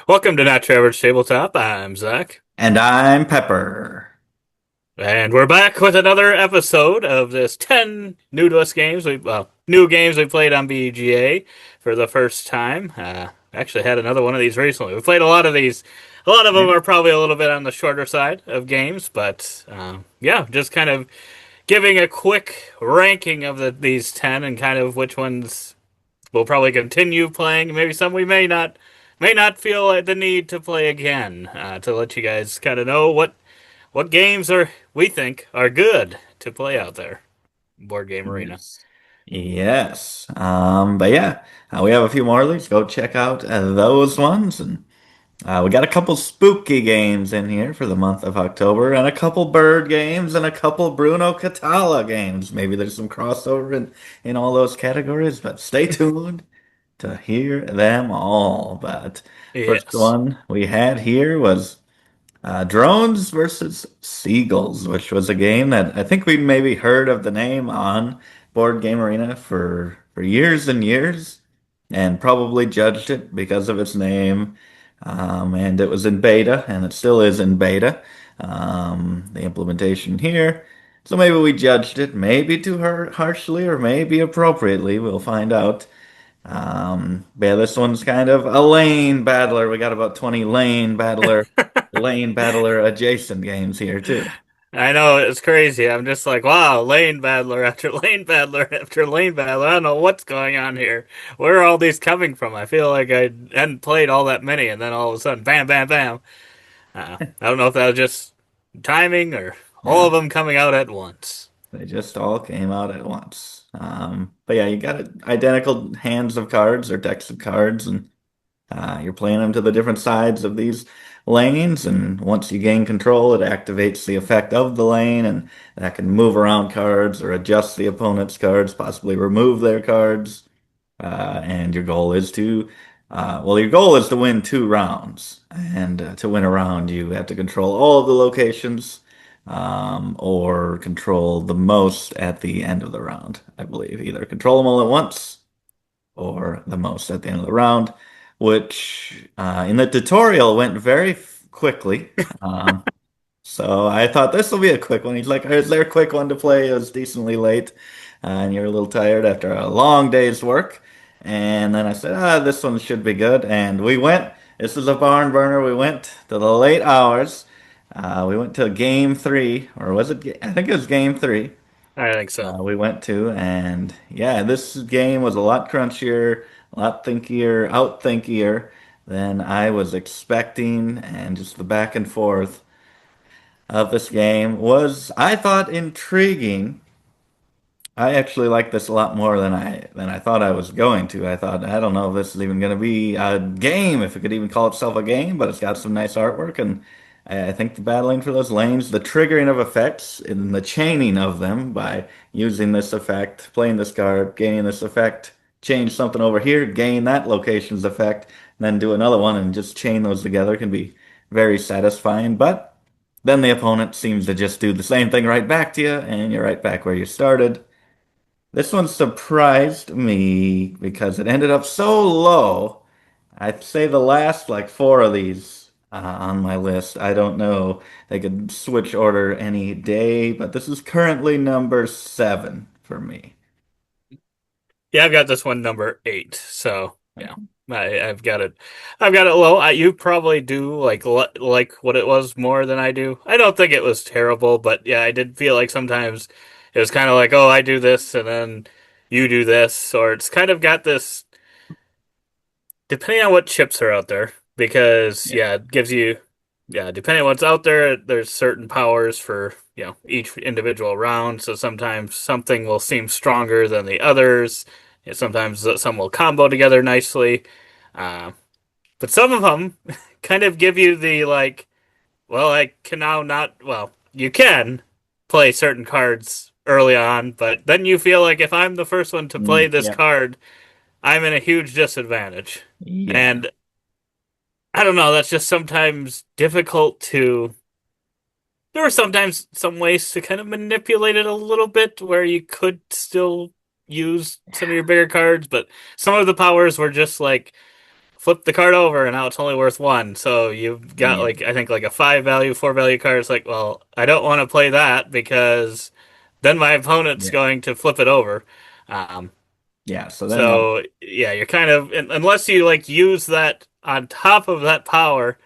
Welcome to Not Your Average Tabletop. I'm Zach, And I'm Pepper. and we're back with another episode of this 10 new to us games. New games we played on BGA for the first time. Actually had another one of these recently. We played a lot of these. A lot of them Yeah. are probably a little bit on the shorter side of games, but yeah, just kind of giving a quick ranking of these 10 and kind of which ones we'll probably continue playing. Maybe some we may not feel like the need to play again. To let you guys kind of know what games are we think are good to play out there. Board Game Arena. Yes. Yes. But yeah, we have a few more leagues. Go check out those ones. And we got a couple spooky games in here for the month of October, and a couple bird games, and a couple Bruno Cathala games. Maybe there's some crossover in all those categories, but stay tuned to hear them all. But first Yes. one we had here was Drones versus Seagulls, which was a game that I think we'd maybe heard of the name on Board Game Arena for years and years, and probably judged it because of its name. And it was in beta, and it still is in beta. The implementation here. So maybe we judged it, maybe too harshly or maybe appropriately. We'll find out. But yeah, this one's kind of a lane battler. We got about 20 lane battler adjacent games here too. I know it's crazy. I'm just like, wow, lane battler after lane battler after lane battler. I don't know what's going on here. Where are all these coming from? I feel like I hadn't played all that many, and then all of a sudden, bam, bam, bam. I don't know if that was just timing or all Yeah, of them coming out at once. they just all came out at once. But yeah, you got identical hands of cards or decks of cards, and you're playing them to the different sides of these lanes, and once you gain control, it activates the effect of the lane, and that can move around cards or adjust the opponent's cards, possibly remove their cards. And your goal is to win 2 rounds. And to win a round, you have to control all of the locations, or control the most at the end of the round, I believe. Either control them all at once or the most at the end of the round, which in the tutorial went very quickly. So I thought this will be a quick one. He's like, is there a quick one to play? It was decently late, and you're a little tired after a long day's work. And then I said, this one should be good. And we went. This is a barn burner. We went to the late hours. We went to game three, or was it? I think it was game three. I think so. We went to, and yeah, this game was a lot crunchier, a lot outthinkier than I was expecting, and just the back and forth of this game was, I thought, intriguing. I actually like this a lot more than I thought I was going to. I thought, I don't know if this is even going to be a game, if it could even call itself a game, but it's got some nice artwork, and I think the battling for those lanes, the triggering of effects, and the chaining of them by using this effect, playing this card, gaining this effect, change something over here, gain that location's effect, and then do another one and just chain those together can be very satisfying. But then the opponent seems to just do the same thing right back to you, and you're right back where you started. This one surprised me because it ended up so low. I'd say the last like four of these on my list. I don't know. They could switch order any day, but this is currently number 7 for me. Yeah, I've got this one number 8. So yeah, I've got it. I've got it low. You probably do like what it was more than I do. I don't think it was terrible, but yeah, I did feel like sometimes it was kind of like, oh, I do this and then you do this, or it's kind of got this depending on what chips are out there. Because Yeah. yeah, it gives you depending on what's out there, there's certain powers for each individual round. So sometimes something will seem stronger than the others. Sometimes some will combo together nicely. Uh, but some of them kind of give you the like, well, I can now not, well, you can play certain cards early on, but then you feel like if I'm the first one to play this Yeah. card, I'm in a huge disadvantage. Yeah. And I don't know, that's just sometimes difficult to. There were sometimes some ways to kind of manipulate it a little bit where you could still use some of your bigger cards, but some of the powers were just like flip the card over and now it's only worth one. So you've got Yeah, like I think like a five value, four value card. It's like, well, I don't want to play that because then my opponent's yeah, going to flip it over. Um, yeah. So then that, so yeah, you're kind of unless you like use that on top of that power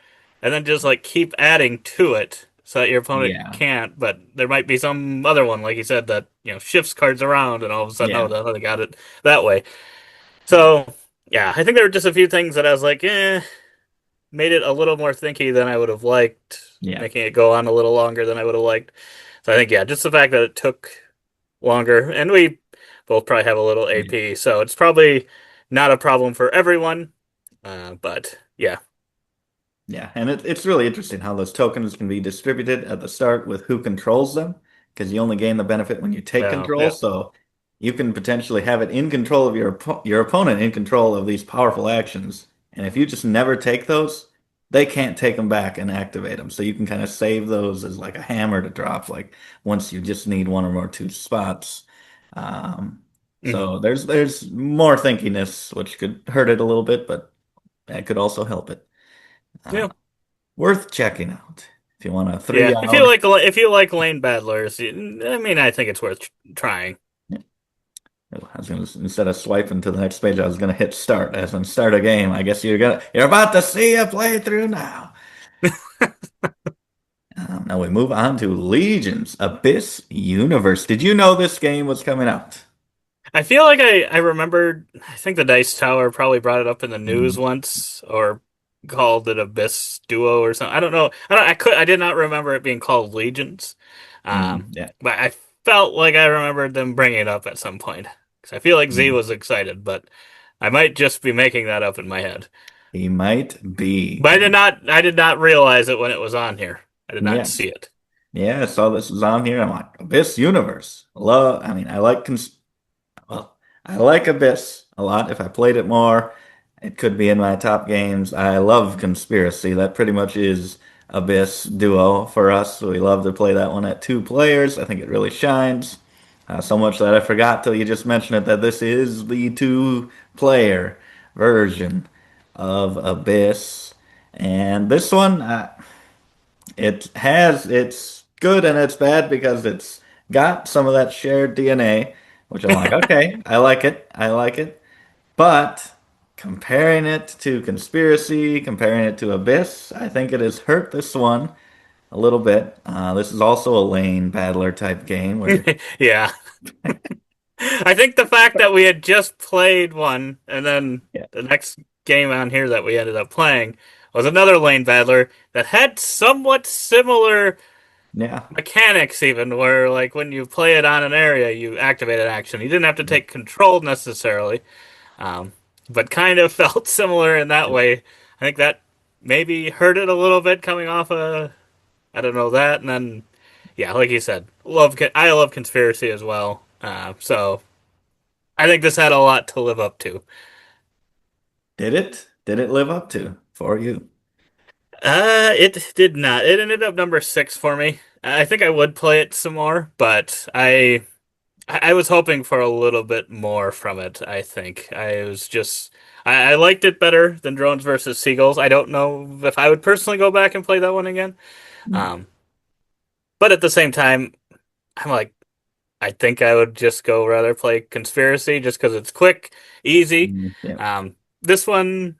and then just like keep adding to it so that your opponent yeah, can't, but there might be some other one, like you said, that shifts cards around and all of a sudden, oh, yeah, the other got it that way. yeah, So yeah, I think there were just a few things that I was like, made it a little more thinky than I would have liked, yeah, making it go on a little longer than I would have liked. So I think, yeah, just the fact that it took longer, and we both probably have a little yeah. AP, so it's probably not a problem for everyone. But yeah, Yeah, and it's really interesting how those tokens can be distributed at the start with who controls them, because you only gain the benefit when you take well, control. yeah. So you can potentially have it in control of your opponent in control of these powerful actions, and if you just never take those, they can't take them back and activate them. So you can kind of save those as like a hammer to drop, like once you just need one or more two spots. Um, Mhm. so there's more thinkiness, which could hurt it a little bit, but that could also help it. Uh, Yeah. Worth checking out if you want a three Yeah, hour. if you like lane battlers, I mean, I think it's worth trying. Yeah, I was gonna instead of swiping to the next page, I was gonna hit start as in start a game. I guess you're about to see a playthrough now. Now we move on to Legions Abyss Universe. Did you know this game was coming out? I feel like I remembered. I think the Dice Tower probably brought it up in the news Mm, once, or called it Abyss Duo or something. I don't know. I did not remember it being called Legions. yeah. But I felt like I remembered them bringing it up at some point because I feel like Z Mm. was excited, but I might just be making that up in my head. He might be. But I did not realize it when it was on here. I did not Yes. see it. Yeah, I saw this was on here. I'm like, Abyss Universe. Love, I mean, I like well, I like Abyss a lot. If I played it more, it could be in my top games. I love Conspiracy. That pretty much is Abyss Duo for us. We love to play that one at two players. I think it really shines. So much that I forgot till you just mentioned it that this is the two-player version of Abyss. And this one, it's good and it's bad because it's got some of that shared DNA, which I'm like, okay, I like it. I like it. But comparing it to Conspiracy, comparing it to Abyss, I think it has hurt this one a little bit. This is also a lane battler type game where, Yeah. I think the fact that we had just played one and then yeah, the next game on here that we ended up playing was another lane battler that had somewhat similar yeah, mechanics even where like when you play it on an area you activate an action. You didn't have to yeah, take control necessarily, um, but kind of felt similar in that yeah. way. I think that maybe hurt it a little bit coming off I don't know that, and then yeah, like you said, I love conspiracy as well. So I think this had a lot to live up to. Did it? Did it live up to for you? It did not. It ended up number six for me. I think I would play it some more, but I was hoping for a little bit more from it. I think I was just I liked it better than Drones versus Seagulls. I don't know if I would personally go back and play that one again. Mm, Um, but at the same time, I'm like, I think I would just go rather play Conspiracy just because it's quick, easy. yeah. This one,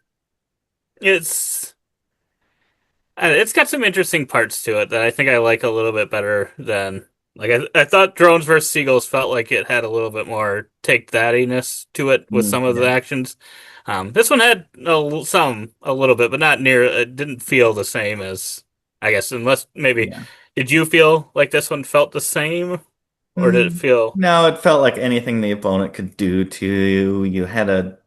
it's it's got some interesting parts to it that I think I like a little bit better than like I thought Drones versus Seagulls felt like it had a little bit more take thatiness to it with some of the Yeah. actions. This one had a little bit, but not near. It didn't feel the same as I guess unless maybe Yeah. did you feel like this one felt the same or did it feel? No, it felt like anything the opponent could do to you. You had a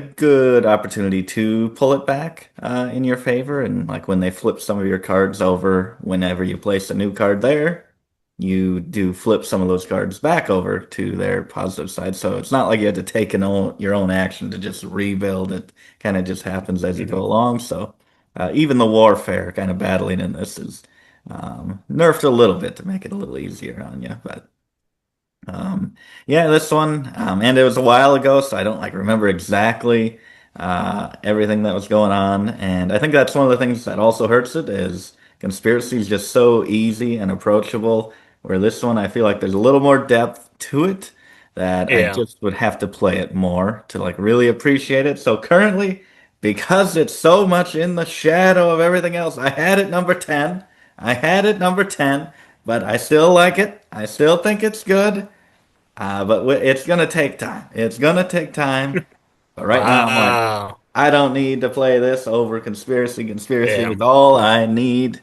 good opportunity to pull it back in your favor, and like when they flip some of your cards over, whenever you place a new card there, you do flip some of those cards back over to their positive side. So it's not like you had to take your own action to just rebuild. It kind of just happens as you go Mhm. along. So even the warfare kind of battling in this is nerfed a little bit to make it a little easier on you, but. Um, yeah, this one, and it was a while ago, so I don't like remember exactly everything that was going on. And I think that's one of the things that also hurts it is conspiracy is just so easy and approachable. Where this one, I feel like there's a little more depth to it that I Yeah. just would have to play it more to like really appreciate it. So currently, because it's so much in the shadow of everything else, I had it number 10. I had it number 10, but I still like it. I still think it's good. It's gonna take time. It's gonna take time. But right now, I'm like, Wow. I don't need to play this over conspiracy. Conspiracy Yeah. is all I need.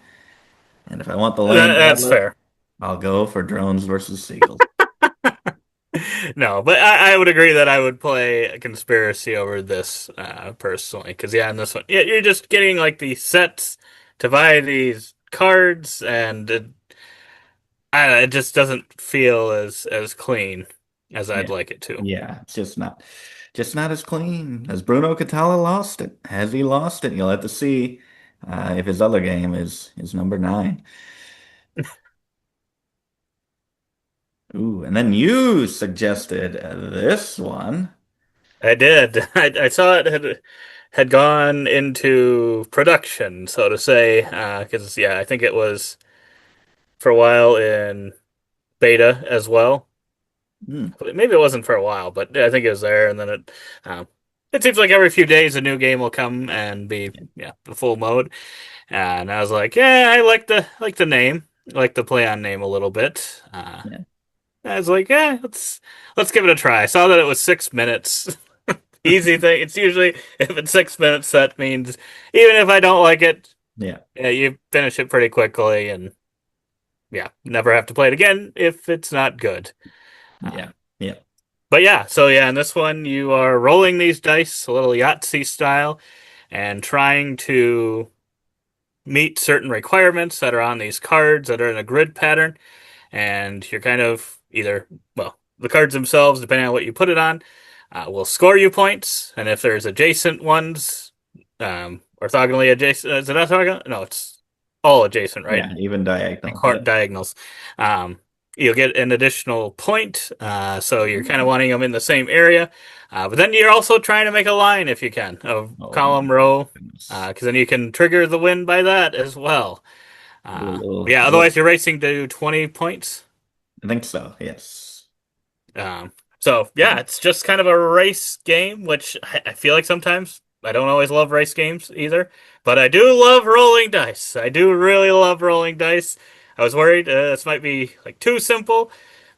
And if I want the lame That's dubbed, fair. I'll go for drones versus seagulls. No, but I would agree that I would play a conspiracy over this personally, because yeah, in this one, yeah, you're just getting like these sets to buy these cards, and I don't know, it just doesn't feel as clean as I'd Yeah. like it to. Yeah, it's just not as clean as Bruno Cathala lost it. Has he lost it? You'll have to see if his other game is number 9. Ooh, and then you suggested this one. I did. I saw it had gone into production, so to say, because yeah, I think it was for a while in beta as well. Hmm, Maybe it wasn't for a while, but I think it was there. And then um, it seems like every few days a new game will come and be yeah the full mode. And I was like, yeah, I like the name, I like the play on name a little bit. yeah. I was like, yeah, let's give it a try. I saw that it was 6 minutes. Easy thing. It's usually if it's 6 minutes, that means even if I don't like it, Yeah. yeah, you finish it pretty quickly, and yeah, never have to play it again if it's not good. Uh, Yeah. Yeah. But yeah, so yeah, in this one, you are rolling these dice a little Yahtzee style and trying to meet certain requirements that are on these cards that are in a grid pattern. And you're kind of either, well, the cards themselves, depending on what you put it on, will score you points. And if there's adjacent ones, orthogonally adjacent, is it orthogonal? No, it's all adjacent, right? Yeah. Even diagonal. Like Yep. diagonals. Um, you'll get an additional point. So you're kind of wanting them in the same area. But then you're also trying to make a line if you can of Oh my column row, goodness. because then you can trigger the win by that as well. Ooh, a Yeah, otherwise you're racing to 20 points. I think so. Yes. So yeah, it's just kind of a race game, which I feel like sometimes I don't always love race games either, but I do love rolling dice. I do really love rolling dice. I was worried this might be like too simple,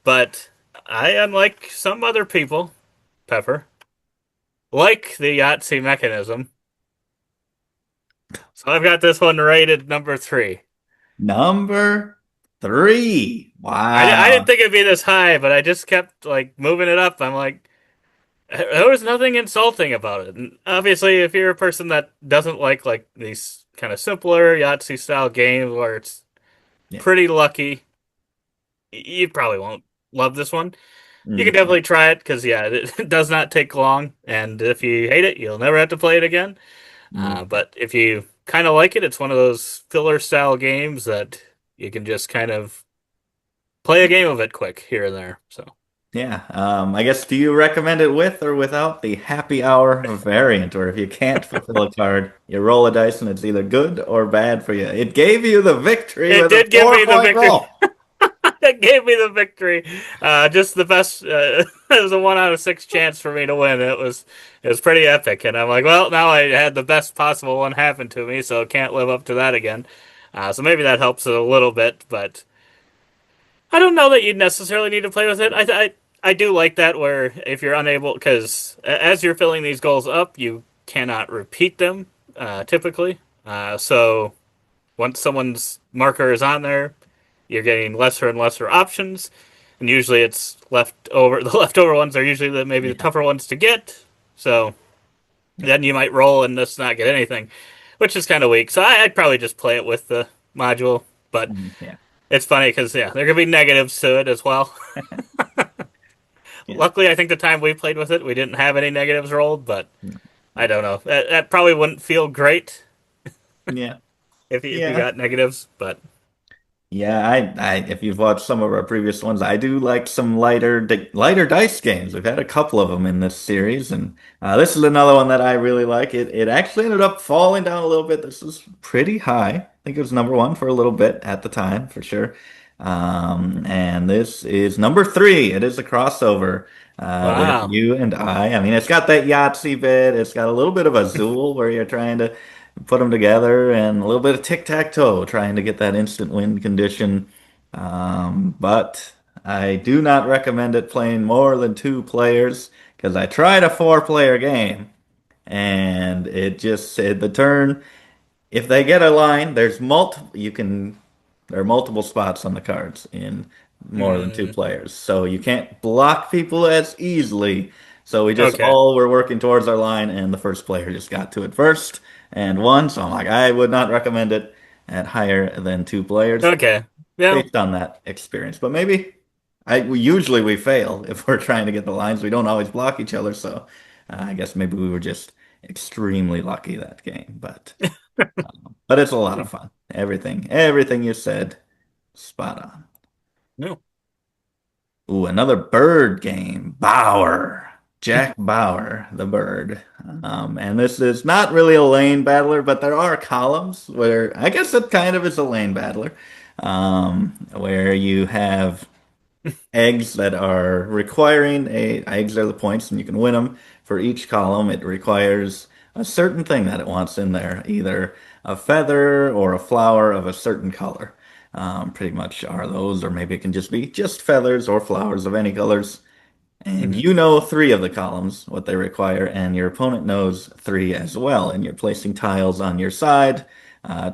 but I, unlike some other people, Pepper, like the Yahtzee mechanism. So I've got this one rated number three. Number 3. I didn't Wow. think it'd be this high, but I just kept like moving it up. I'm like, there was nothing insulting about it. And obviously, if you're a person that doesn't like these kind of simpler Yahtzee style games where it's Yeah. pretty lucky, you probably won't love this one. You can Mm, yeah. definitely try it because yeah, it does not take long, and if you hate it, you'll never have to play it again. Mm, But if you kind of like it, it's one of those filler style games that you can just kind of play a game of it quick here and there. So. yeah. I guess do you recommend it with or without the happy hour variant? Or if you can't fulfill a card, you roll a dice and it's either good or bad for you. It gave you the victory It with a did give me the 4-point victory. roll. That gave me the victory. Just the best. It was a 1 out of 6 chance for me to win. It was pretty epic, and I'm like, well, now I had the best possible one happen to me, so can't live up to that again. So maybe that helps it a little bit, but I don't know that you'd necessarily need to play with it. I do like that where if you're unable, because as you're filling these goals up, you cannot repeat them typically. So once someone's marker is on there, you're getting lesser and lesser options, and usually it's left over. The leftover ones are usually maybe the Yeah. tougher ones to get. So Yeah. then you might roll and just not get anything, which is kind of weak. So I'd probably just play it with the module, but Yeah. it's funny because yeah, there could be negatives to it as well. Yeah. Luckily, I think the time we played with it, we didn't have any negatives rolled, but No. I don't know. That probably wouldn't feel great Yeah. if you Yeah. got negatives, but Yeah, if you've watched some of our previous ones, I do like some lighter dice games. We've had a couple of them in this series, and this is another one that I really like. It actually ended up falling down a little bit. This is pretty high. I think it was number one for a little bit at the time, for sure. And this is number three. It is a crossover with Wow. you and I. I mean, it's got that Yahtzee bit. It's got a little bit of a Zool where you're trying to put them together, and a little bit of tic-tac-toe, trying to get that instant win condition. But I do not recommend it playing more than two players because I tried a four-player game and it just said the turn. If they get a line, there are multiple spots on the cards in more than two Mm, players. So you can't block people as easily. So we just okay. all were working towards our line, and the first player just got to it first and won. So I'm like, I would not recommend it at higher than two players Okay. Yeah. based on that experience. But maybe we fail if we're trying to get the lines. We don't always block each other. So I guess maybe we were just extremely lucky that game. But it's a lot Hmm. of fun. Everything you said, spot on. No. Ooh, another bird game. Bauer. Jack Bauer, the bird. And this is not really a lane battler, but there are columns where I guess it kind of is a lane battler, where you have eggs that are requiring eggs are the points and you can win them. For each column it requires a certain thing that it wants in there, either a feather or a flower of a certain color. Pretty much are those, or maybe it can just be just feathers or flowers of any colors. And Hmm. you know three of the columns, what they require, and your opponent knows three as well. And you're placing tiles on your side,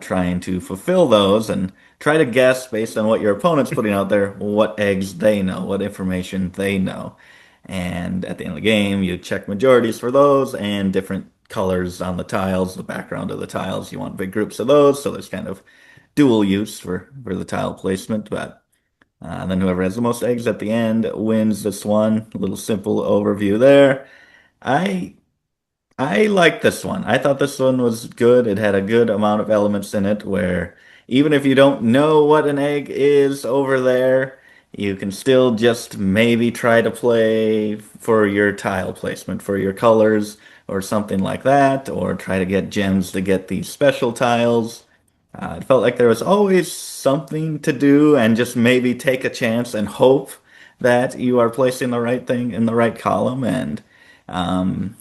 trying to fulfill those and try to guess based on what your opponent's putting out there, what eggs they know, what information they know. And at the end of the game, you check majorities for those and different colors on the tiles, the background of the tiles. You want big groups of those, so there's kind of dual use for the tile placement, but then whoever has the most eggs at the end wins this one. A little simple overview there. I I like this one. I thought this one was good. It had a good amount of elements in it where even if you don't know what an egg is over there, you can still just maybe try to play for your tile placement, for your colors or something like that, or try to get gems to get these special tiles. It felt like there was always something to do and just maybe take a chance and hope that you are placing the right thing in the right column. And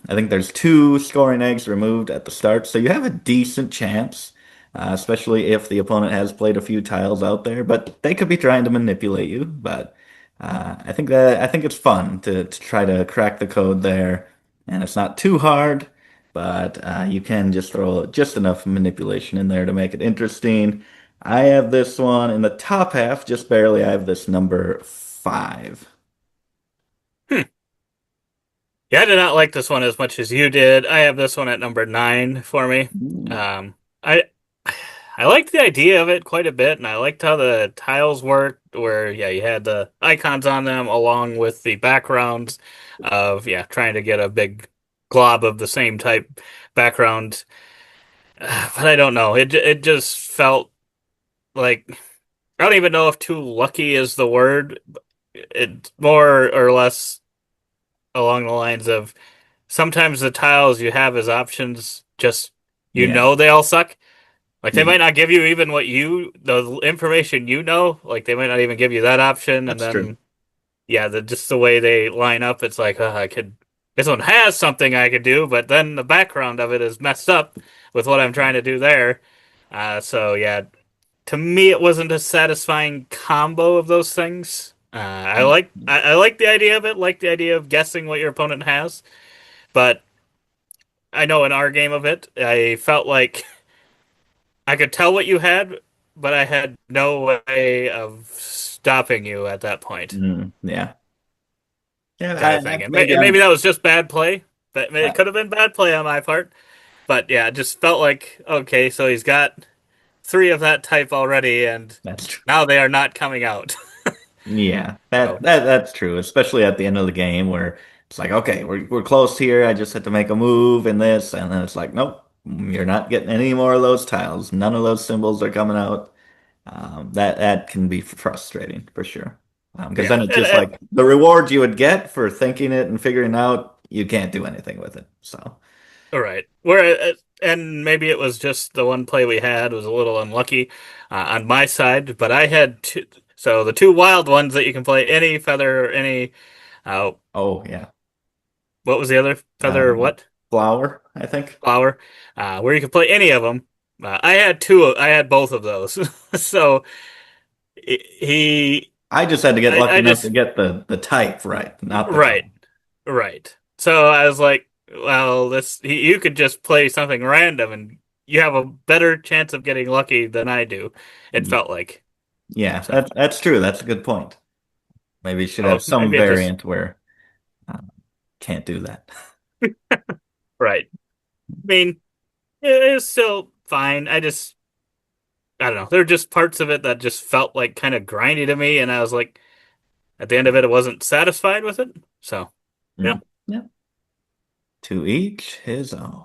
I think there's two scoring eggs removed at the start, so you have a decent chance, especially if the opponent has played a few tiles out there. But they could be trying to manipulate you. But I think it's fun to try to crack the code there, and it's not too hard. But you can just throw just enough manipulation in there to make it interesting. I have this one in the top half, just barely. I have this number five. Hmm. Yeah, I did not like this one as much as you did. I have this one at number nine for me. Ooh. Um, I I liked the idea of it quite a bit, and I liked how the tiles worked, where yeah, you had the icons on them along with the backgrounds of yeah, trying to get a big glob of the same type background. But I don't know. It just felt like I don't even know if too lucky is the word. It's more or less along the lines of sometimes the tiles you have as options just you Yeah, know they all suck. Like they yeah, might not give you even the information you know, like they might not even give you that option and that's true. then yeah, just the way they line up it's like this one has something I could do, but then the background of it is messed up with what I'm trying to do there. So yeah, to me it wasn't a satisfying combo of those things. I like the idea of it, like the idea of guessing what your opponent has, but I know in our game of it, I felt like I could tell what you had, but I had no way of stopping you at that point, Yeah. Yeah, kind of thing. maybe And maybe I'm that was just bad play. But it uh, could have been bad play on my part. But yeah, it just felt like okay, so he's got three of that type already, and that's true. now they are not coming out. Yeah, So that's true, especially at the end of the game where it's like, okay, we're close here. I just had to make a move in this, and then it's like, nope, you're not getting any more of those tiles. None of those symbols are coming out. That can be frustrating for sure. Because then Yeah, it's just like the reward you would get for thinking it and figuring out, you can't do anything with it. So, all right. Where and maybe it was just the one play we had was a little unlucky on my side, but I had two. So the two wild ones that you can play any feather, any uh, oh yeah, what was the other feather? uh, What flower, I think. flower? Where you could play any of them. I had two. I had both of those. So he, I just had to get lucky I enough to just get the type right, not the color. right, right. So I was like, well, you could just play something random and you have a better chance of getting lucky than I do. It Ye- felt like Yeah, so. that's true. That's a good point. Maybe you should have Oh, some maybe it just variant where uh, can't do that. right. I mean, it was still fine. I don't know. There were just parts of it that just felt like kind of grindy to me, and I was like, at the end of it, I wasn't satisfied with it. So, yeah. Mm. Yeah. To each his own.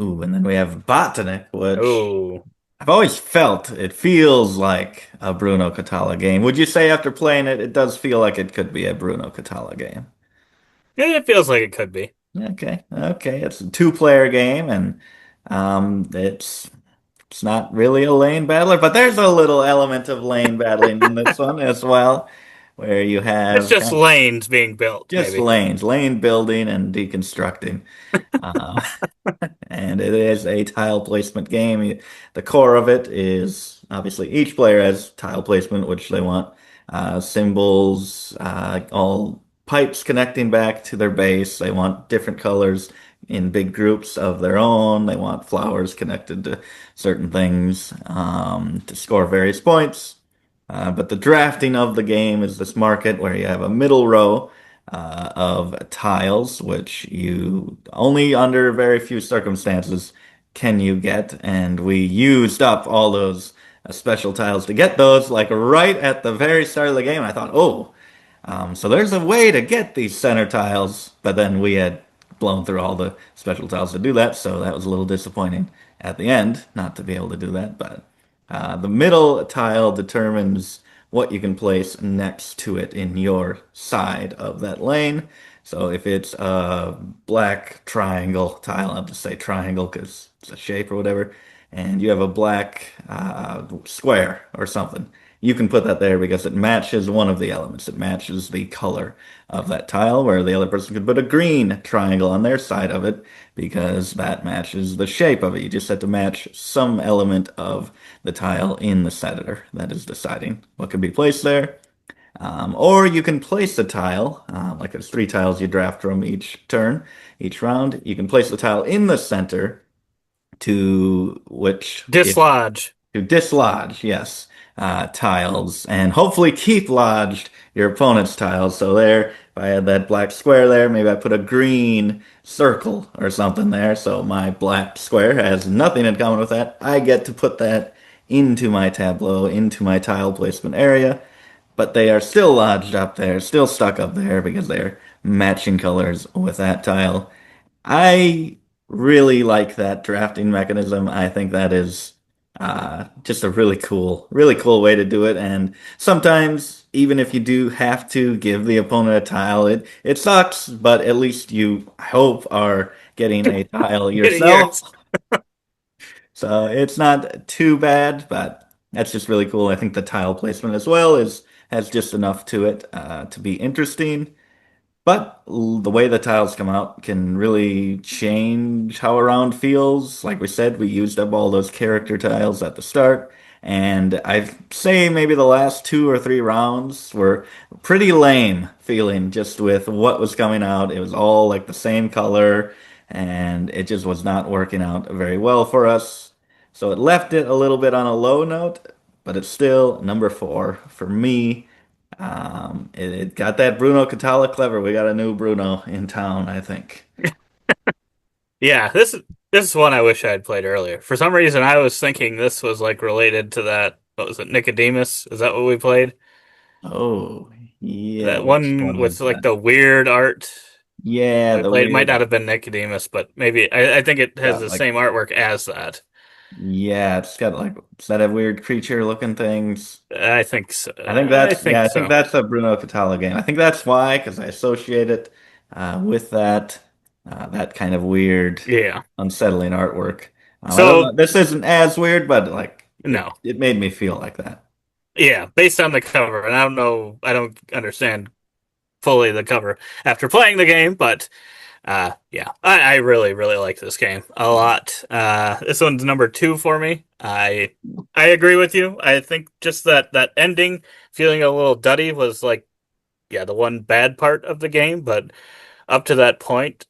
Ooh, and then we have Botanik, which Oh, I've always felt it feels like a Bruno Cathala game. Would you say after playing it, it does feel like it could be a Bruno Cathala game? yeah, it feels like it could be. Okay, okay. It's a two-player game, and it's not really a lane battler, but there's a little element of lane battling in this one as well, where you It's have just lanes being built, just maybe. lanes, lane building and deconstructing. Uh, and it is a tile placement game. The core of it is obviously each player has tile placement, which they want symbols, all pipes connecting back to their base. They want different colors in big groups of their own. They want flowers connected to certain things to score various points. But the drafting of the game is this market where you have a middle row of tiles, which you only under very few circumstances can you get. And we used up all those special tiles to get those, like right at the very start of the game. I thought, oh, so there's a way to get these center tiles, but then we had blown through all the special tiles to do that, so that was a little disappointing at the end not to be able to do that. But the middle tile determines what you can place next to it in your side of that lane. So if it's a black triangle tile, I'll just say triangle because it's a shape or whatever, and you have a black square or something, you can put that there because it matches one of the elements. It matches the color of that tile, where the other person could put a green triangle on their side of it because that matches the shape of it. You just have to match some element of the tile in the set editor that is deciding what can be placed there. Or you can place a tile, like there's three tiles you draft from each turn, each round. You can place the tile in the center to which, if Dislodge. to dislodge, yes, tiles, and hopefully keep lodged your opponent's tiles. So there, if I had that black square there, maybe I put a green circle or something there. So my black square has nothing in common with that. I get to put that into my tableau, into my tile placement area, but they are still lodged up there, still stuck up there because they're matching colors with that tile. I really like that drafting mechanism. I think that is just a really cool way to do it. And sometimes, even if you do have to give the opponent a tile, it sucks, but at least you, I hope, are getting a tile Getting yourself. yours. So it's not too bad, but that's just really cool. I think the tile placement as well is has just enough to it to be interesting. But the way the tiles come out can really change how a round feels. Like we said, we used up all those character tiles at the start, and I'd say maybe the last two or three rounds were pretty lame feeling just with what was coming out. It was all like the same color, and it just was not working out very well for us. So it left it a little bit on a low note, but it's still number four for me. It got that Bruno Cathala clever. We got a new Bruno in town, I think. Yeah, this is one I wish I had played earlier. For some reason, I was thinking this was like related to that. What was it, Nicodemus? Is that what we played? Oh, yeah. That Which one one with was like that? the weird art Yeah, we the played. It might weird. not have been Nicodemus, but maybe I think it has Yeah, the like same artwork as that. Yeah, it's got like set of weird creature looking things. I think so. I think I that's yeah, think I think so. that's a Bruno Cathala game. I think that's why, because I associate it with that kind of weird, Yeah. unsettling artwork. I don't know. So This isn't as weird, but like no. it made me feel like that. Yeah, based on the cover, and I don't know, I don't understand fully the cover after playing the game, but yeah, I really, really like this game a lot. This one's number two for me. I agree with you. I think just that ending, feeling a little duddy, was like, yeah, the one bad part of the game. But up to that point,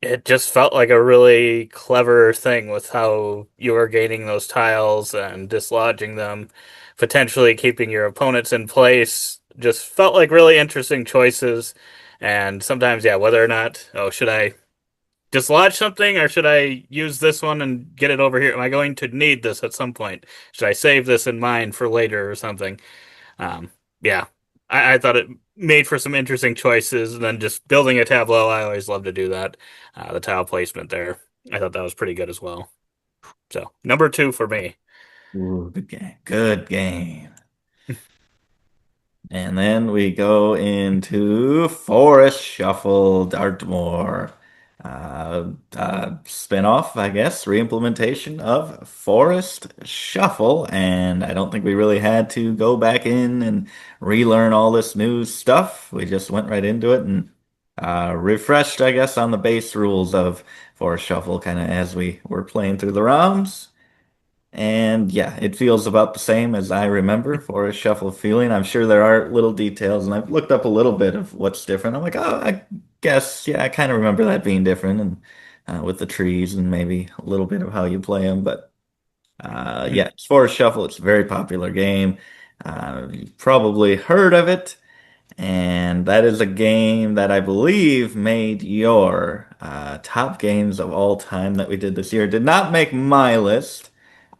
it just felt like a really clever thing with how you were gaining those tiles and dislodging them, potentially keeping your opponents in place. Just felt like really interesting choices. And sometimes, yeah, whether or not, oh, should I dislodge something or should I use this one and get it over here? Am I going to need this at some point? Should I save this in mind for later or something? Um, yeah, I thought it made for some interesting choices. And then just building a tableau, I always love to do that. The tile placement there, I thought that was pretty good as well. So number two for me. Ooh, good game. Good game. And then we go into Forest Shuffle Dartmoor. Spin-off, I guess, re-implementation of Forest Shuffle. And I don't think we really had to go back in and relearn all this new stuff. We just went right into it and refreshed, I guess, on the base rules of Forest Shuffle kind of as we were playing through the rounds. And yeah, it feels about the same as I remember for a shuffle feeling. I'm sure there are little details, and I've looked up a little bit of what's different. I'm like, oh, I guess, yeah, I kind of remember that being different, and with the trees and maybe a little bit of how you play them. But yeah, as far as shuffle, it's a very popular game. You've probably heard of it, and that is a game that I believe made your top games of all time that we did this year. Did not make my list.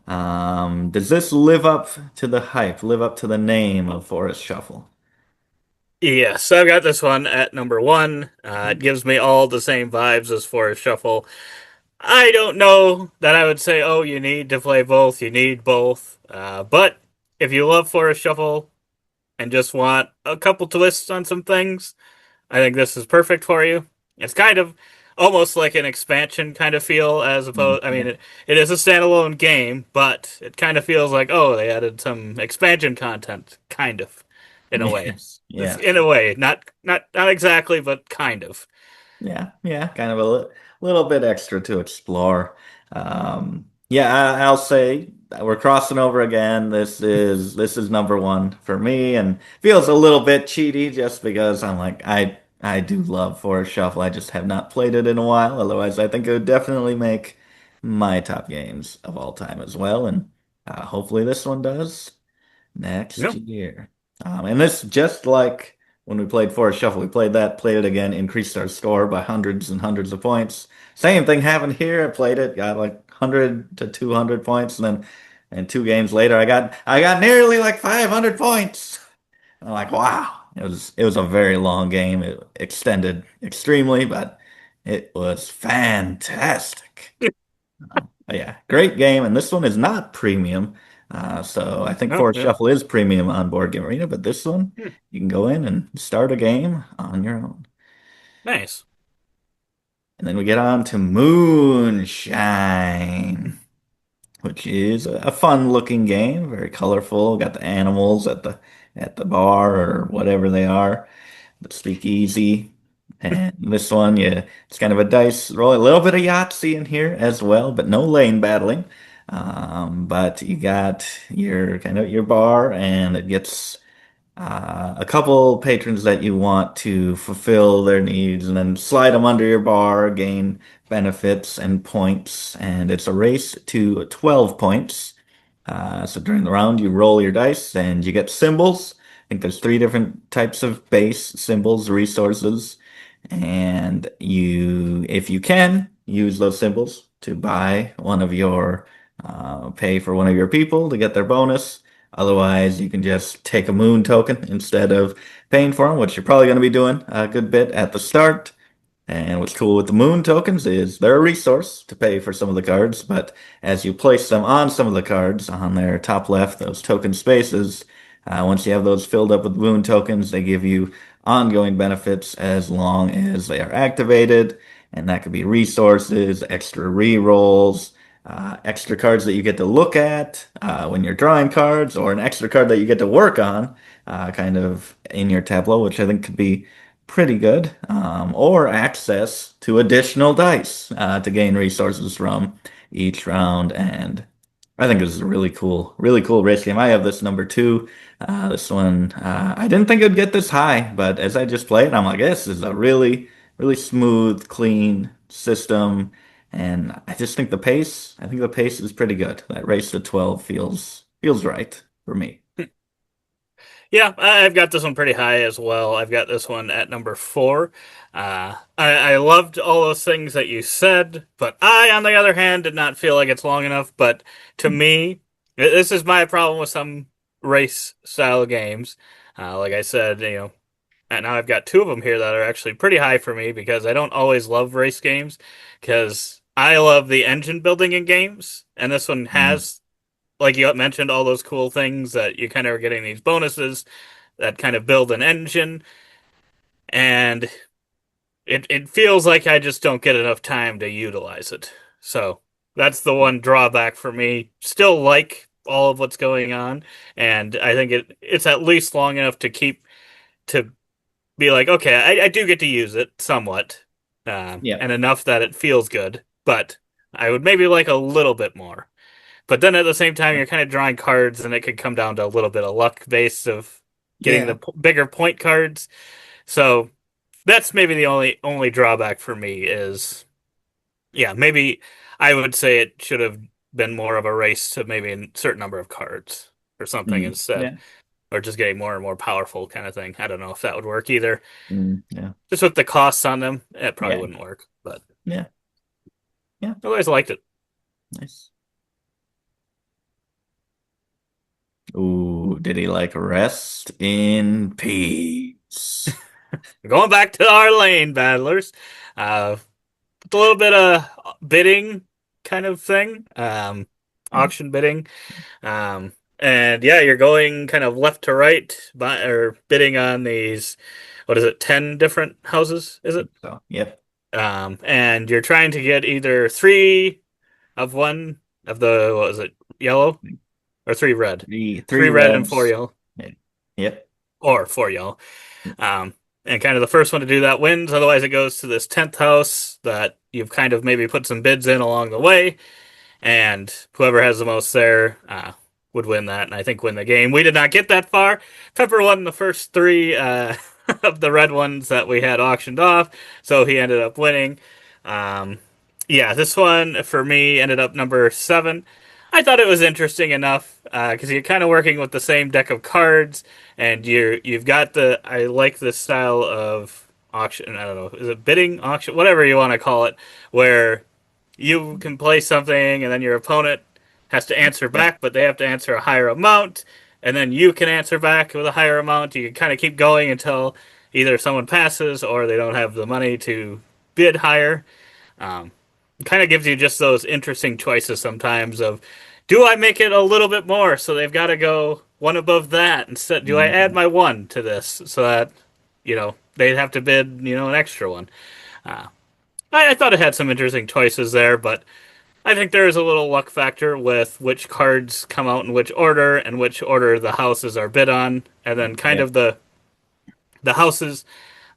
Does this live up to the hype, live up to the name of Forest Shuffle? Yes, I've got this one at number one. It gives me all the same vibes as Forest Shuffle. I don't know that I would say, oh, you need to play both, you need both. But if you love Forest Shuffle and just want a couple twists on some things, I think this is perfect for you. It's kind of almost like an expansion kind of feel, as opposed. I mean, Yeah. it is a standalone game, but it kind of feels like, oh, they added some expansion content, kind of, in a way. Yes. It's Yes. in a way, not exactly, but kind of. Yeah. Yeah. Kind of a little bit extra to explore. Yeah, I'll say we're crossing over again. This is number one for me, and feels a little bit cheaty just because I'm like I do love Forest Shuffle. I just have not played it in a while. Otherwise, I think it would definitely make my top games of all time as well, and hopefully this one does next No, year. And this, just like when we played Forest Shuffle, we played that, played it again, increased our score by hundreds and hundreds of points. Same thing happened here. I played it, got like 100 to 200 points, and then and 2 games later, I got nearly like 500 points. I'm like, wow, it was a very long game. It extended extremely, but it was fantastic. Yeah, great game, and this one is not premium. So I think no, Forest no. Shuffle is premium on Board Game Arena, but this one Hmm, you can go in and start a game on your own. nice. And then we get on to Moonshine, which is a fun looking game, very colorful. Got the animals at the bar or whatever they are, the speakeasy. And this one, yeah, it's kind of a dice roll, a little bit of Yahtzee in here as well, but no lane battling. But you got your kind of your bar, and it gets a couple patrons that you want to fulfill their needs, and then slide them under your bar, gain benefits and points, and it's a race to 12 points. So during the round, you roll your dice and you get symbols. I think there's three different types of base symbols, resources, and if you can, use those symbols to buy one of your, pay for one of your people to get their bonus. Otherwise, you can just take a moon token instead of paying for them, which you're probably going to be doing a good bit at the start. And what's cool with the moon tokens is they're a resource to pay for some of the cards, but as you place them on some of the cards on their top left, those token spaces, once you have those filled up with moon tokens, they give you ongoing benefits as long as they are activated. And that could be resources, extra rerolls, extra cards that you get to look at when you're drawing cards, or an extra card that you get to work on, kind of in your tableau, which I think could be pretty good, or access to additional dice to gain resources from each round. And I think this is a really cool race game. I have this number two. This one, I didn't think it'd get this high, but as I just played, I'm like, this is a really smooth, clean system. And I just think I think the pace is pretty good. That race to 12 feels right for me. Yeah, I've got this one pretty high as well. I've got this one at number four. I loved all those things that you said, but I, on the other hand, did not feel like it's long enough. But to me, this is my problem with some race style games. Like I said, and now I've got two of them here that are actually pretty high for me because I don't always love race games because I love the engine building in games, and this one Mm, has, like you mentioned, all those cool things that you kind of are getting these bonuses that kind of build an engine, and it feels like I just don't get enough time to utilize it. So that's the one drawback for me. Still like all of what's going on, and I think it's at least long enough to keep to be like, okay, I do get to use it somewhat, yeah. and enough that it feels good, but I would maybe like a little bit more. But then at the same time, you're kind of drawing cards, and it could come down to a little bit of luck based of getting the Yeah. bigger point cards. So that's maybe the only drawback for me is, yeah, maybe I would say it should have been more of a race to maybe a certain number of cards or something Mm, instead, yeah. or just getting more and more powerful kind of thing. I don't know if that would work either. Mm, yeah. Just with the costs on them, it probably Yeah. wouldn't work. But Yeah. Yeah. otherwise, I liked it. Nice. Ooh, did he like rest in peace? Going back to our lane battlers, uh, a little bit of bidding kind of thing, Yeah. auction bidding. And yeah, you're going kind of left to right or bidding on these, what is it, 10 different houses, is it? So, yep. And you're trying to get either three of one of the, what was it, yellow or three red? Three Three red and four reds. yellow, Yeah. Yep. or four yellow. Um, and kind of the first one to do that wins. Otherwise, it goes to this 10th house that you've kind of maybe put some bids in along the way, and whoever has the most there would win that, and I think win the game. We did not get that far. Pepper won the first three of the red ones that we had auctioned off, so he ended up winning. Um, yeah, this one for me ended up number seven. I thought it was interesting enough because you're kind of working with the same deck of cards, and you've got the. I like this style of auction. I don't know, is it bidding auction, whatever you want to call it, where you can play something and then your opponent has to answer Yep. back, but they have to answer a higher amount, and then you can answer back with a higher amount. You can kind of keep going until either someone passes or they don't have the money to bid higher. Um, it kind of gives you just those interesting choices sometimes of, do I make it a little bit more so they've got to go one above that instead? Do I add Mhm. my one to this so that they'd have to bid an extra one? Uh, I thought it had some interesting choices there, but I think there is a little luck factor with which cards come out in which order and which order the houses are bid on, and then kind Yep. of the houses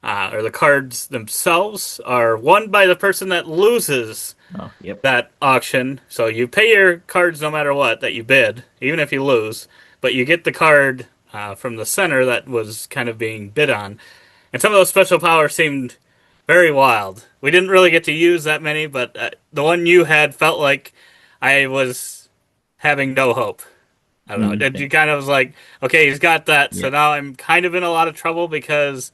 or the cards themselves are won by the person that loses Oh, yep. that auction. So you pay your cards no matter what that you bid, even if you lose, but you get the card from the center that was kind of being bid on. And some of those special powers seemed very wild. We didn't really get to use that many, but the one you had felt like I was having no hope. I don't know. Mm, It, you kind of was like, okay, he's got that, so yep. now I'm kind of in a lot of trouble because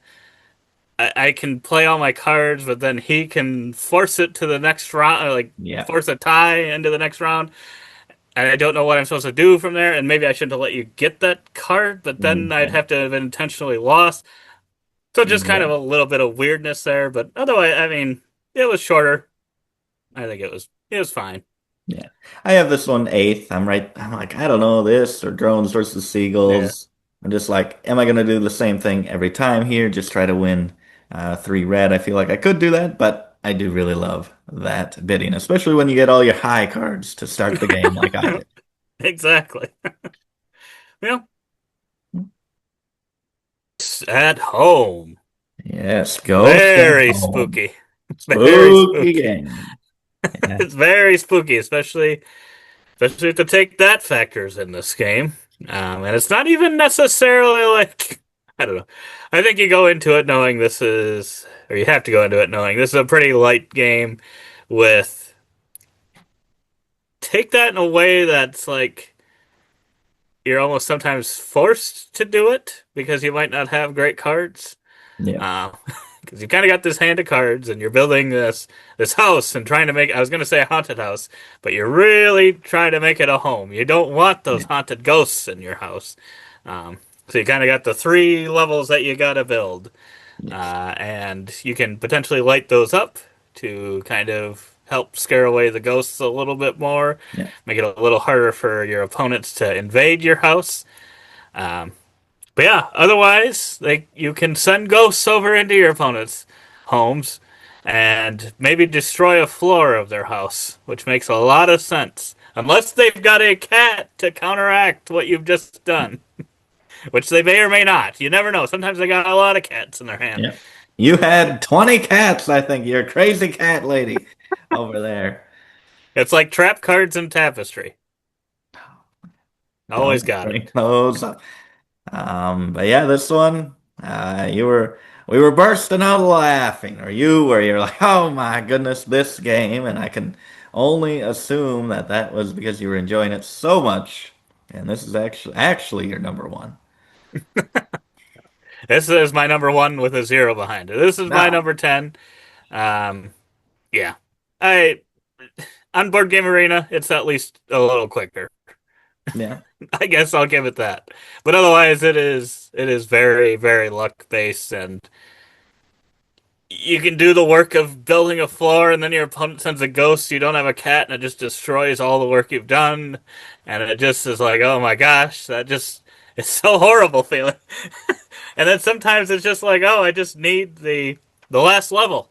I can play all my cards, but then he can force it to the next round, or like Yeah. force a tie into the next round, and I don't know what I'm supposed to do from there. And maybe I shouldn't have let you get that card, but then I'd Okay. have to have intentionally lost. So just kind Yeah. of a little bit of weirdness there, but otherwise, I mean, it was shorter. I think it was fine. Yeah. I have this one eighth. I'm like, I don't know this or drones versus Yeah. seagulls. I'm just like, am I gonna do the same thing every time here? Just try to win three red. I feel like I could do that, but I do really love that bidding, especially when you get all your high cards to start the game like I did. Exactly. Yeah. At home. Yes, Ghost at Very Home. spooky. Very Spooky spooky. game. Yeah. It's very spooky, especially to take that factors in this game. And it's not even necessarily like I don't know. I think you go into it knowing this is, or you have to go into it knowing this is a pretty light game. With take that in a way that's like you're almost sometimes forced to do it because you might not have great cards. Yeah. Uh, because you kind of got this hand of cards and you're building this house and trying to make I was going to say a haunted house, but you're really trying to make it a home. You don't want those Yeah. haunted ghosts in your house. Um, so you kind of got the three levels that you got to build, Yes. and you can potentially light those up to kind of help scare away the ghosts a little bit more, Yeah. make it a little harder for your opponents to invade your house. Um, but yeah, otherwise, like you can send ghosts over into your opponent's homes and maybe destroy a floor of their house, which makes a lot of sense. Unless they've got a cat to counteract what you've just done, which they may or may not. You never know. Sometimes they got a lot of cats in their hand. Yeah. You had 20 cats, I think. You're a crazy cat lady over there. It's like trap cards and tapestry. Always Don't got bring it. those up. But yeah, this one, we were bursting out laughing, or you were, you're like, oh my goodness, this game, and I can only assume that that was because you were enjoying it so much, and this is actually your number one. This is my number one with a zero behind it. This is my No, number 10. Um, yeah. I on Board Game Arena, it's at least a little quicker. yeah, I guess I'll give it that. But otherwise, it is very very luck based, and you can do the work of building a floor, and then your opponent sends a ghost. You don't have a cat, and it just destroys all the work you've done, and it just is like, oh my gosh, that just it's so horrible feeling. And then sometimes it's just like, oh, I just need the last level,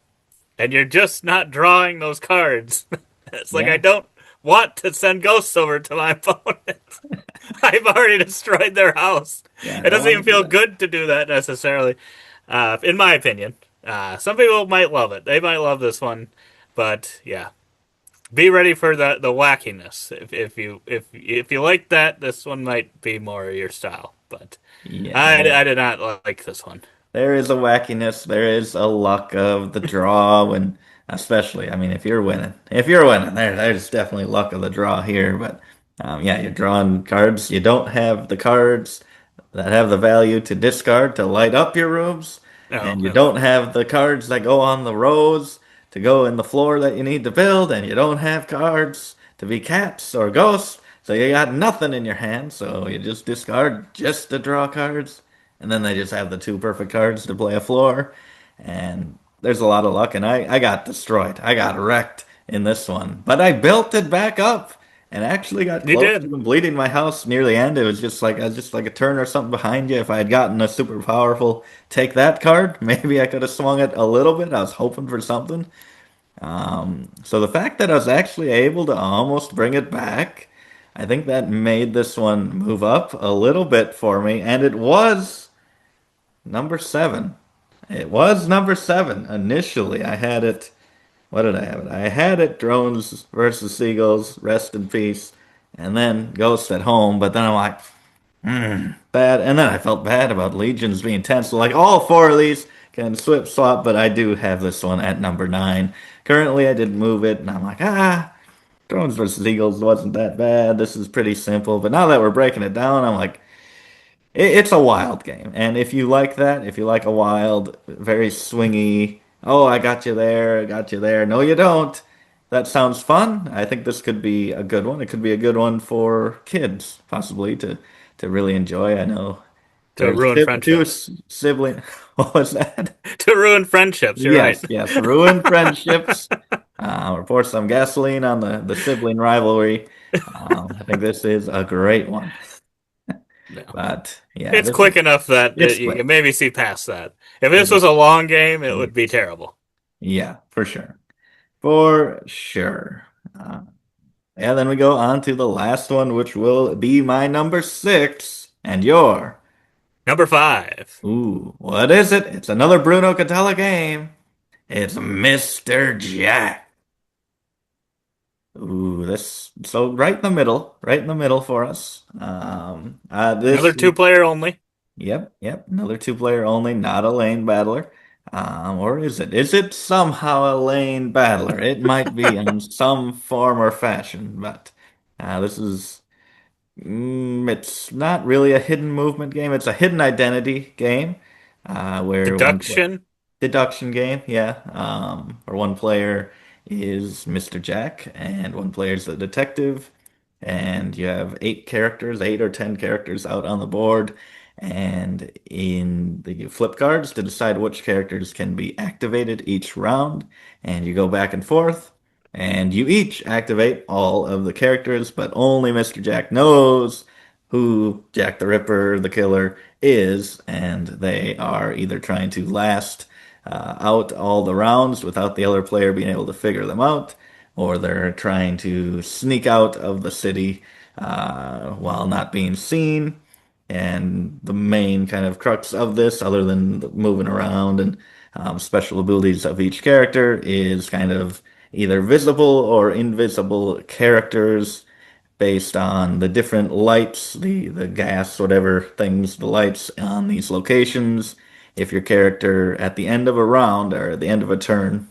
and you're just not drawing those cards. It's like I yeah, don't want to send ghosts over to my opponent. I've already destroyed their house. yeah. I It don't doesn't want even to do feel that. good to do that necessarily, in my opinion. Some people might love it. They might love this one, but yeah, be ready for the wackiness. If you like that, this one might be more your style. But Yeah, I did not like this one. there is a wackiness. There is a luck of the draw when, especially, I mean, if you're winning, there's definitely luck of the draw here. But yeah, you're drawing cards. You don't have the cards that have the value to discard to light up your rooms, Oh, and you okay. don't have the cards that go on the rows to go in the floor that you need to build, and you don't have cards to be cats or ghosts. So you got nothing in your hand, so you just discard just to draw cards. And then they just have the two perfect cards to play a floor. And there's a lot of luck. And I got destroyed. I got wrecked in this one. But I built it back up and actually got You close to did. completing my house near the end. It was just like I was just like a turn or something behind you. If I had gotten a super powerful take that card, maybe I could have swung it a little bit. I was hoping for something. So the fact that I was actually able to almost bring it back, I think that made this one move up a little bit for me. And it was number seven. It was number seven. Initially, I had it. What did I have it? I had it drones versus seagulls, rest in peace, and then ghosts at home. But then I'm like, bad. And then I felt bad about legions being 10. So, like, all four of these can swip swap, but I do have this one at number nine. Currently, I did move it, and I'm like, drones versus eagles wasn't that bad. This is pretty simple. But now that we're breaking it down, I'm like, it's a wild game, and if you like that, if you like a wild, very swingy, oh, I got you there, I got you there. No, you don't. That sounds fun. I think this could be a good one. It could be a good one for kids, possibly to really enjoy. I know. To There's ruin two friendships. sibling. What was that? To ruin friendships. You're right. Yes, yes. Ruin friendships. Or some gasoline on the sibling rivalry. I think this is a great one. No. But yeah, It's this is quick enough that it's you can quick. maybe see past that. If this It was a long game, it would be is. terrible. Yeah, for sure. For sure. Uh, and then we go on to the last one, which will be my number six, and your. Number five. Ooh, what is it? It's another Bruno Cathala game. It's Mr. Jack. Ooh, this so right in the middle for us. Another This, two-player only. yep, another two-player only, not a lane battler. Or is it? Is it somehow a lane battler? It might be in some form or fashion, but this is. It's not really a hidden movement game. It's a hidden identity game, where Deduction. deduction game, yeah. Where one player is Mr. Jack and one player is the detective, and you have eight characters, eight or ten characters out on the board, and in the flip cards to decide which characters can be activated each round, and you go back and forth. And you each activate all of the characters, but only Mr. Jack knows who Jack the Ripper, the killer, is, and they are either trying to last out all the rounds without the other player being able to figure them out, or they're trying to sneak out of the city while not being seen. And the main kind of crux of this, other than the moving around and special abilities of each character, is kind of either visible or invisible characters based on the different lights, the gas, whatever things, the lights on these locations. If your character at the end of a round or at the end of a turn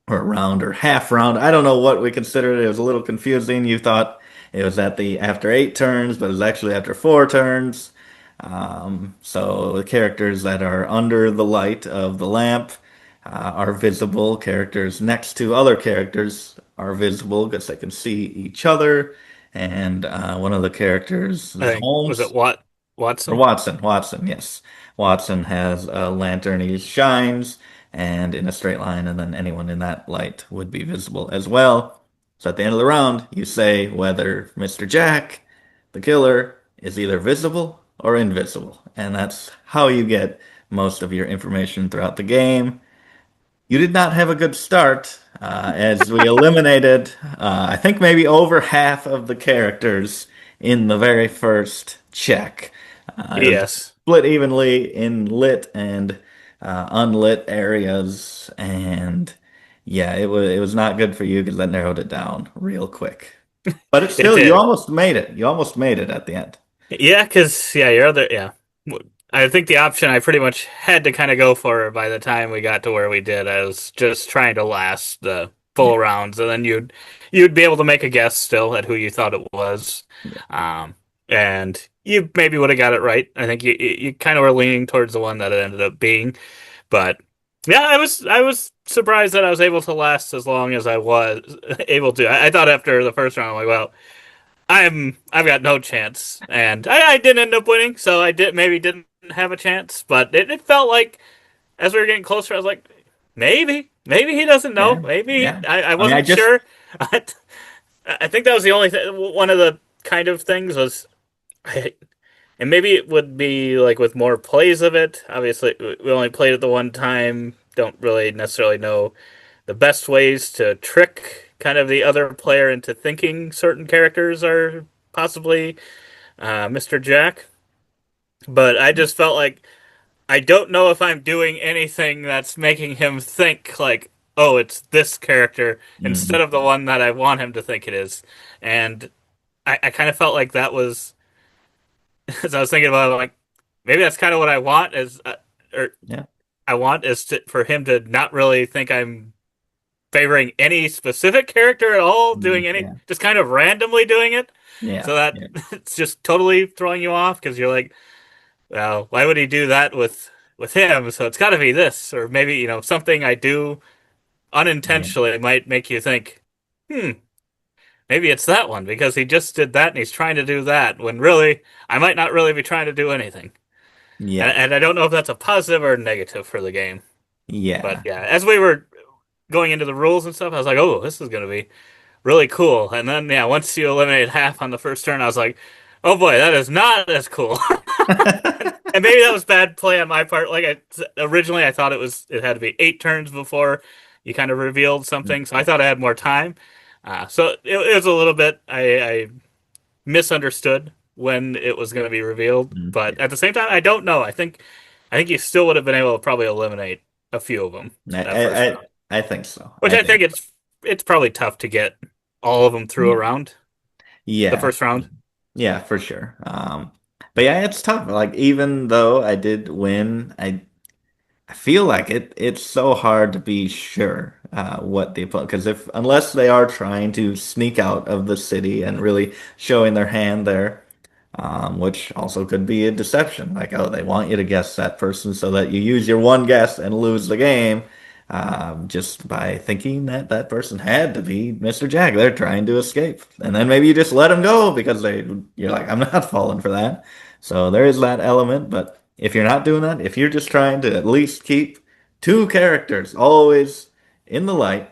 or a round or half round, I don't know what we considered it. It was a little confusing. You thought it was at the after 8 turns, but it was actually after 4 turns. So the characters that are under the light of the lamp are visible. Characters next to other characters are visible because they can see each other. And one of the characters I is think was it Holmes or Watson? Watson. Watson, yes. Watson has a lantern. He shines and in a straight line, and then anyone in that light would be visible as well. So at the end of the round, you say whether Mr. Jack, the killer, is either visible or invisible. And that's how you get most of your information throughout the game. You did not have a good start, as we eliminated, I think maybe over half of the characters in the very first check. It was Yes. split evenly in lit and unlit areas, and yeah, it was not good for you because that narrowed it down real quick. But it's It still, you did. almost made it. You almost made it at the end. Yeah, because your other I think the option I pretty much had to kind of go for by the time we got to where we did. I was just trying to last the Yeah, full rounds, and then you'd be able to make a guess still at who you thought it was, yeah, um, and you maybe would have got it right. I think you kind of were leaning towards the one that it ended up being, but yeah, I was surprised that I was able to last as long as I was able to. I thought after the first round, I'm like, well. I've got no chance, and I did end up winning, so I didn't have a chance, but it felt like as we were getting closer, I was like, maybe he doesn't know, yeah, maybe yeah. I I mean, I wasn't just, sure. I think that was the only one of the kind of things was, and maybe it would be like with more plays of it. Obviously, we only played it the one time, don't really necessarily know the best ways to trick kind of the other player into thinking certain characters are possibly Mr. Jack. But I just felt like I don't know if I'm doing anything that's making him think like, oh, it's this character instead mhm, of the one that I want him to think it is. And I kind of felt like that was, as I was thinking about it, like, maybe that's kind of what I want is, or yeah, I want is for him to not really think I'm favoring any specific character at all, doing any, yeah, just kind of randomly doing it, yeah, so that yeah, it's just totally throwing you off because you're like, well, why would he do that with him? So it's got to be this, or maybe something I do yeah. unintentionally might make you think, hmm, maybe it's that one because he just did that and he's trying to do that when really I might not really be trying to do anything. Yeah. And I don't know if that's a positive or a negative for the game. But Yeah. yeah, as we were going into the rules and stuff, I was like, oh, this is going to be really cool. And then, yeah, once you eliminated half on the first turn, I was like, oh boy, that is not as cool. And maybe that was bad play on my part. Like originally, I thought it had to be 8 turns before you kind of revealed something, so I thought I had more time. So it was a little bit I misunderstood when it was going to be revealed, but Yeah. at the same time, I don't know. I think you still would have been able to probably eliminate a few of them I, that first I, I round, I think so. which I I think think it's probably tough to get all of them through a yeah. round, the Yeah. first round. Yeah, for sure. But yeah, it's tough. Like even though I did win, I feel like it's so hard to be sure what the opponent because if unless they are trying to sneak out of the city and really showing their hand there, which also could be a deception. Like, oh, they want you to guess that person so that you use your one guess and lose the game, just by thinking that that person had to be Mr. Jack. They're trying to escape, and then maybe you just let them go because you're like, I'm not falling for that. So there is that element, but if you're not doing that, if you're just trying to at least keep two characters always in the light,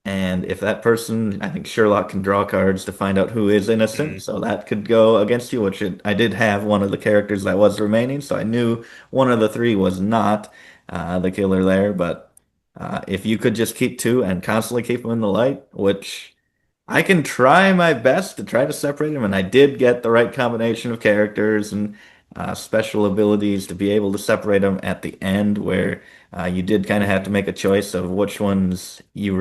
and if that person, I think Sherlock can draw cards to find out who is innocent, Mm. so that could go against you, I did have one of the characters that was remaining, so I knew one of the three was not the killer there. But if you could just keep two and constantly keep them in the light, which I can try my best to try to separate them, and I did get the right combination of characters and special abilities to be able to separate them at the end, where you did kind of have to Mm. make a choice of which ones you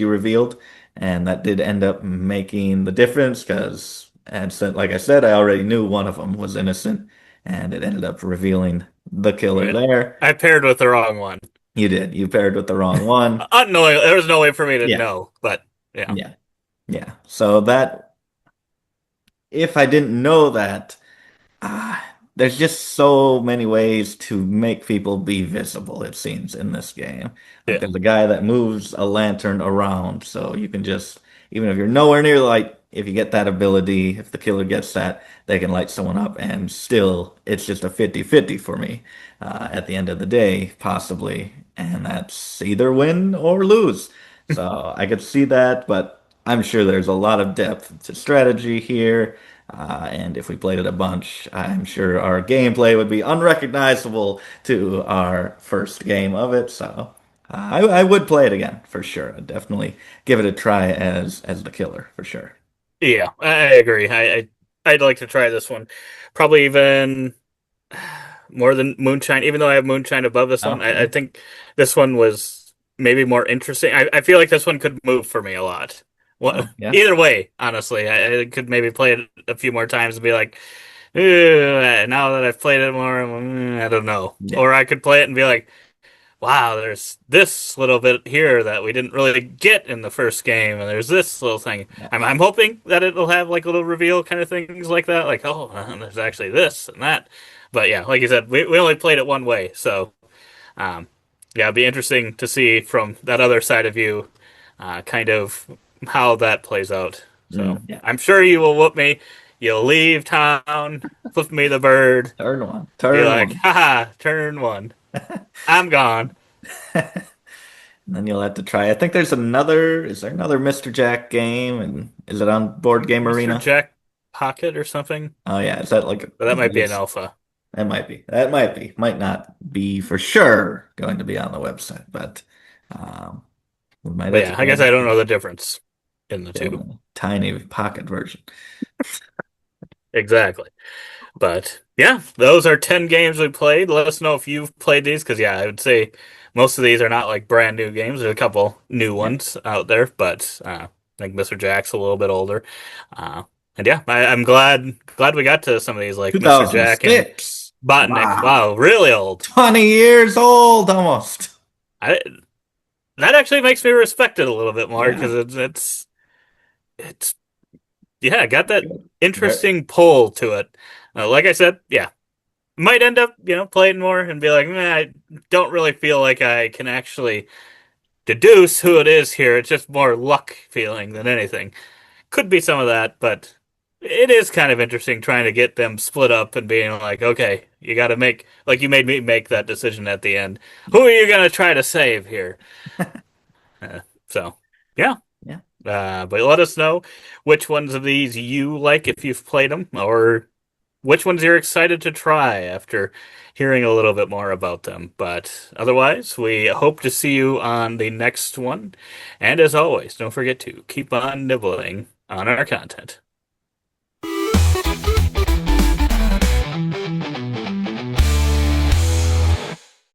revealed, and that did end up making the difference because, and so, like I said, I already knew one of them was innocent, and it ended up revealing the killer Yeah. there. I paired with the wrong one. You did. You paired with the wrong one. Unknowing, there was no way for me to Yeah, know, but yeah. yeah, yeah. So that if I didn't know that. Ah, there's just so many ways to make people be visible, it seems, in this game. Like Yeah. there's a guy that moves a lantern around, so you can just, even if you're nowhere near the light, if you get that ability, if the killer gets that, they can light someone up, and still, it's just a 50-50 for me at the end of the day, possibly. And that's either win or lose. So I could see that, but I'm sure there's a lot of depth to strategy here. And if we played it a bunch, I'm sure our gameplay would be unrecognizable to our first game of it. So I would play it again for sure. I'd definitely give it a try as the killer for sure. Yeah, I agree. I'd like to try this one. Probably even more than Moonshine, even though I have Moonshine above this one. I Okay. think this one was maybe more interesting. I feel like this one could move for me a lot. Well, Oh, yeah. either way, honestly, I could maybe play it a few more times and be like, "Ugh, now that I've played it more, I don't know." Yeah. Or I could play it and be like, wow, there's this little bit here that we didn't really get in the first game, and there's this little thing. Yeah. I'm hoping that it'll have like little reveal kind of things like that, like oh, there's actually this and that. But yeah, like you said, we only played it one way, so um, yeah, it'd be interesting to see from that other side of you, kind of how that plays out. So Yeah. I'm sure you will whoop me. You'll leave town, flip me the bird, Turn one. be Turn like, one. haha, turn one, I'm gone. And then you'll have to try. I think there's another. Is there another Mr. Jack game? And is it on Board Game Mr. Arena? Jack Pocket or something. Oh yeah. Is that like But that that might be an is alpha. that might be. That might be. Might not be for sure going to be on the website, but um, we might But have to yeah, I try guess I don't know it. the difference in the Yeah, two. tiny pocket version. Exactly. But yeah, those are 10 games we played. Let us know if you've played these because yeah, I would say most of these are not like brand new games. There's a couple new Yeah. ones out there, but I think Mr. Jack's a little bit older. Uh, and yeah, I'm glad we got to some of these like Mr. Jack and 2006. Botanik. Wow. Wow, really old. 20 years old almost. I, that actually makes me respect it a little bit more Yeah. because it's yeah, got that Good. Very, interesting pull to it. Like I said, yeah, might end up, playing more and be like, I don't really feel like I can actually deduce who it is here. It's just more luck feeling than anything. Could be some of that, but it is kind of interesting trying to get them split up and being like, okay, you got to make, like you made me make that decision at the end. Who are you going to try to save here? So, yeah. Yeah. But let us know which ones of these you like if you've played them, or which ones you're excited to try after hearing a little bit more about them. But otherwise, we hope to see you on the next one. And as always, don't forget to keep on nibbling on our content.